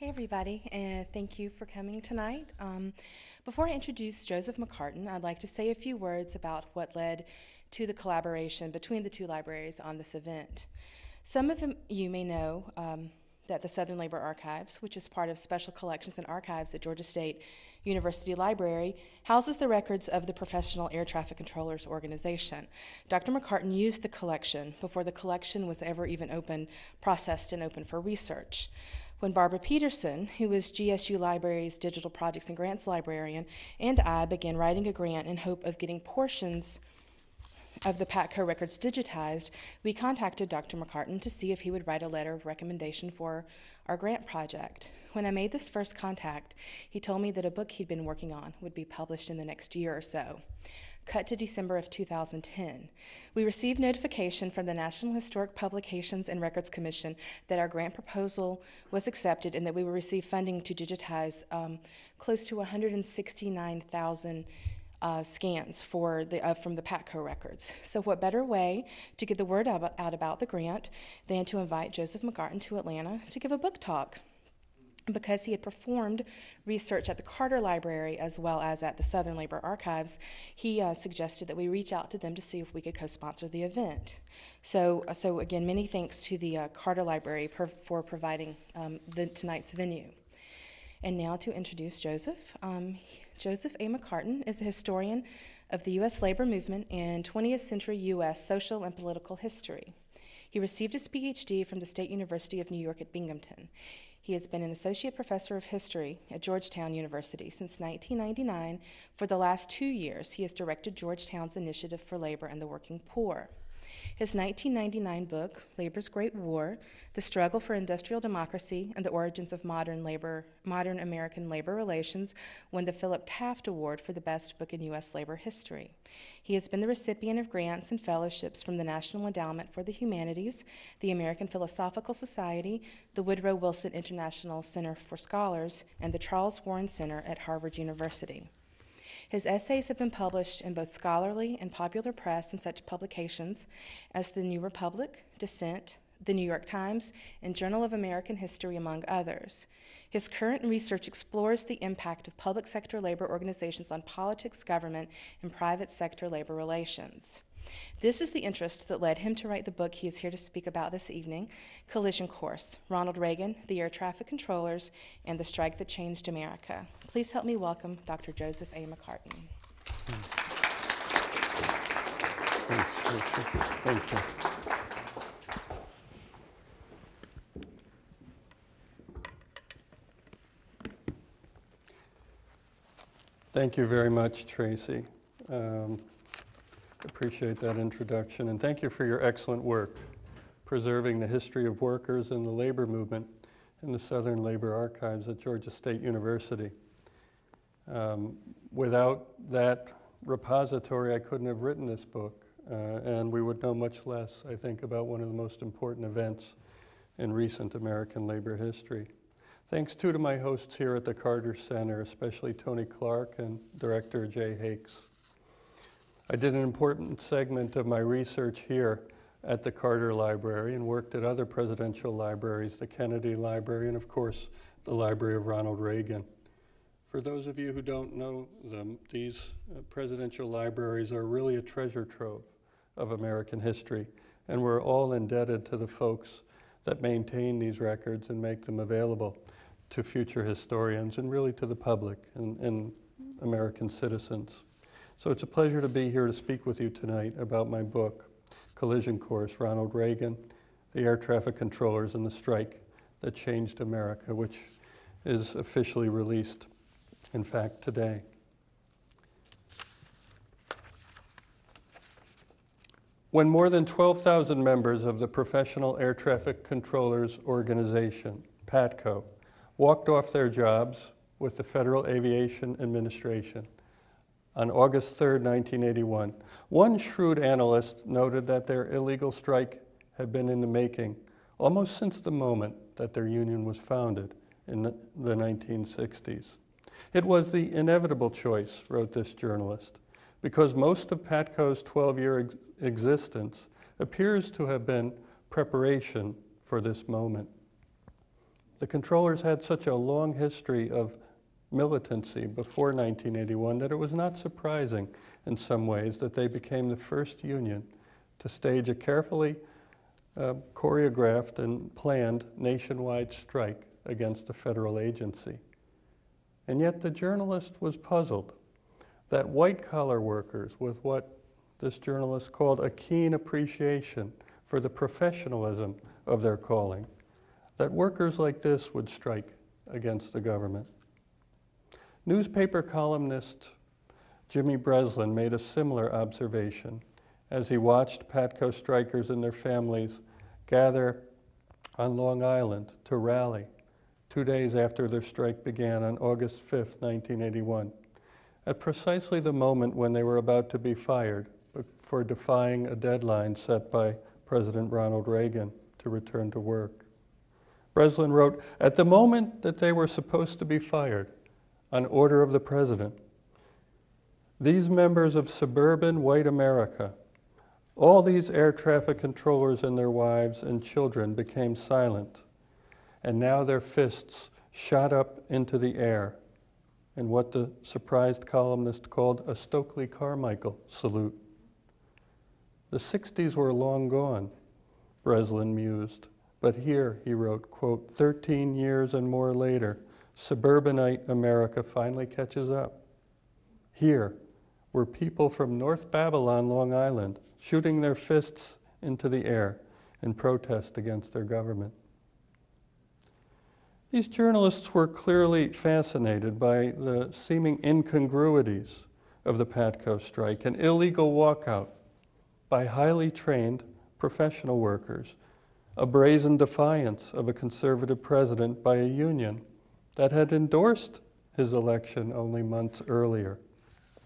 Hey everybody, and thank you for coming tonight. Before I introduce Joseph McCartin, I'd like to say a few words about what led to the collaboration between the two libraries on this event. Some of you may know that the Southern Labor Archives, which is part of Special Collections and Archives at Georgia State University Library, houses the records of the Professional Air Traffic Controllers Organization. Dr. McCartin used the collection before the collection was ever even processed and open for research. When Barbara Peterson, who was GSU Library's Digital Projects and Grants librarian, and I began writing a grant in hope of getting portions of the PATCO records digitized, we contacted Dr. McCartin to see if he would write a letter of recommendation for our grant project. When I made this first contact, he told me that a book he'd been working on would be published in the next year or so. Cut to December of 2010. We received notification from the National Historic Publications and Records Commission that our grant proposal was accepted and that we would receive funding to digitize close to 169,000 scans from the PATCO records. So what better way to get the word out about the grant than to invite Joseph McCartin to Atlanta to give a book talk? Because he had performed research at the Carter Library as well as at the Southern Labor Archives, he suggested that we reach out to them to see if we could co-sponsor the event. So again, many thanks to the Carter Library for providing tonight's venue. And now to introduce Joseph. Joseph A. McCartin is a historian of the U.S. labor movement and 20th century U.S. social and political history. He received his PhD from the State University of New York at Binghamton. He has been an associate professor of history at Georgetown University since 1999. For the last 2 years, he has directed Georgetown's Initiative for Labor and the Working Poor. His 1999 book, Labor's Great War, The Struggle for Industrial Democracy and the Origins of Modern American Labor Relations, won the Philip Taft Award for the best book in U.S. labor history. He has been the recipient of grants and fellowships from the National Endowment for the Humanities, the American Philosophical Society, the Woodrow Wilson International Center for Scholars, and the Charles Warren Center at Harvard University. His essays have been published in both scholarly and popular press in such publications as the New Republic, Dissent, the New York Times, and Journal of American History, among others. His current research explores the impact of public sector labor organizations on politics, government, and private sector labor relations. This is the interest that led him to write the book he is here to speak about this evening, Collision Course, Ronald Reagan, the Air Traffic Controllers, and the Strike That Changed America. Please help me welcome Dr. Joseph A. McCartin. Thank you. Thank you very much, Tracy. Appreciate that introduction, and thank you for your excellent work preserving the history of workers and the labor movement in the Southern Labor Archives at Georgia State University. Without that repository, I couldn't have written this book, and we would know much less, I think, about one of the most important events in recent American labor history. Thanks too to my hosts here at the Carter Center, especially Tony Clark and Director Jay Hakes. I did an important segment of my research here at the Carter Library and worked at other presidential libraries, the Kennedy Library, and of course, the Library of Ronald Reagan. For those of you who don't know them, these presidential libraries are really a treasure trove of American history, and we're all indebted to the folks that maintain these records and make them available to future historians and really to the public and American citizens. So it's a pleasure to be here to speak with you tonight about my book, Collision Course, Ronald Reagan, the Air Traffic Controllers, and the Strike That Changed America, which is officially released, in fact, today. When more than 12,000 members of the Professional Air Traffic Controllers Organization, PATCO, walked off their jobs with the Federal Aviation Administration on August 3, 1981, one shrewd analyst noted that their illegal strike had been in the making almost since the moment that their union was founded in the 1960s. It was the inevitable choice, wrote this journalist, because most of PATCO's 12-year existence appears to have been preparation for this moment. The controllers had such a long history of militancy before 1981 that it was not surprising in some ways that they became the first union to stage a carefully choreographed and planned nationwide strike against a federal agency. And yet the journalist was puzzled that white-collar workers, with what this journalist called a keen appreciation for the professionalism of their calling, that workers like this would strike against the government. Newspaper columnist Jimmy Breslin made a similar observation as he watched PATCO strikers and their families gather on Long Island to rally 2 days after their strike began on August 5th, 1981, at precisely the moment when they were about to be fired for defying a deadline set by President Ronal Reagan to return to work. Breslin wrote, "At the moment that they were supposed to be fired, on order of the president, these members of suburban white America, all these air traffic controllers and their wives and children became silent, and now their fists shot up into the air in what the surprised columnist called a Stokely Carmichael salute. The 60s were long gone," Breslin mused, "but here," he wrote, quote, 13 years and more later, suburbanite America finally catches up. Here were people from North Babylon, Long Island, shooting their fists into the air in protest against their government." These journalists were clearly fascinated by the seeming incongruities of the PATCO strike, an illegal walkout by highly trained professional workers, a brazen defiance of a conservative president by a union that had endorsed his election only months earlier,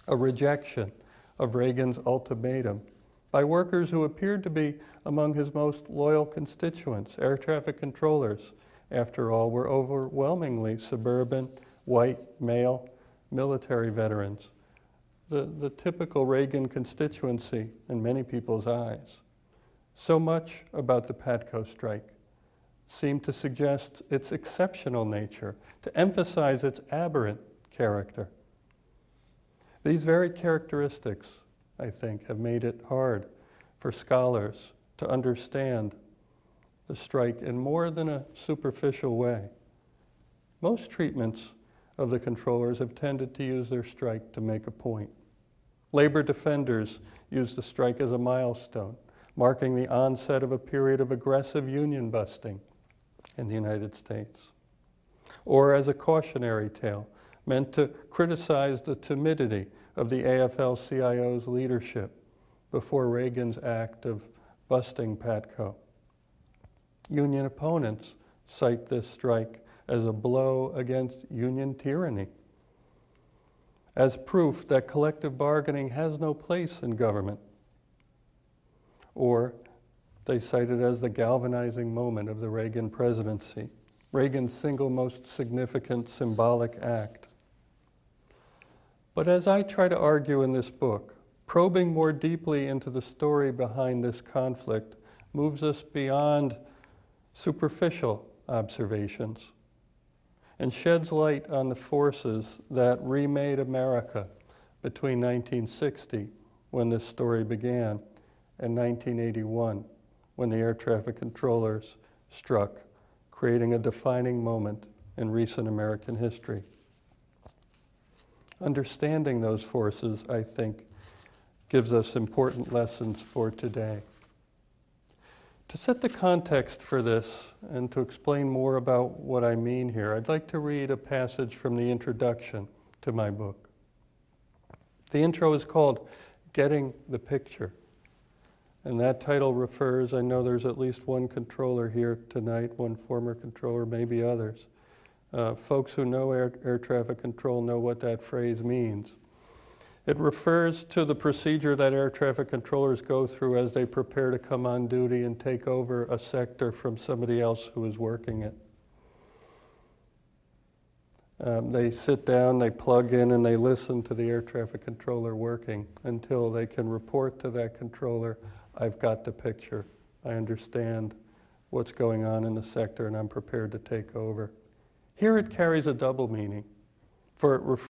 a rejection of Reagan's ultimatum by workers who appeared to be among his most loyal constituents. Air traffic controllers, after all, were overwhelmingly suburban, white, male, military veterans, the typical Reagan constituency in many people's eyes. So much about the PATCO strike seemed to suggest its exceptional nature, to emphasize its aberrant character. These very characteristics, I think, have made it hard for scholars to understand the strike in more than a superficial way. Most treatments of the controllers have tended to use their strike to make a point. Labor defenders use the strike as a milestone, marking the onset of a period of aggressive union busting in the United States, or as a cautionary tale meant to criticize the timidity of the AFL-CIO's leadership before Reagan's act of busting PATCO. Union opponents cite this strike as a blow against union tyranny, as proof that collective bargaining has no place in government. Or they cite it as the galvanizing moment of the Reagan presidency, Reagan's single most significant symbolic act. But as I try to argue in this book, probing more deeply into the story behind this conflict moves us beyond superficial observations and sheds light on the forces that remade America between 1960, when this story began, and 1981, when the air traffic controllers struck, creating a defining moment in recent American history. Understanding those forces, I think, gives us important lessons for today. To set the context for this and to explain more about what I mean here, I'd like to read a passage from the introduction to my book. The intro is called "Getting the Picture," and that title refers, I know there's at least one controller here tonight, one former controller, maybe others. Folks who know air traffic control know what that phrase means. It refers to the procedure that air traffic controllers go through as they prepare to come on duty and take over a sector from somebody else who is working it. They sit down, they plug in, and they listen to the air traffic controller working until they can report to that controller, "I've got the picture. I understand what's going on in the sector, and I'm prepared to take over. Here it carries a double meaning, for it refers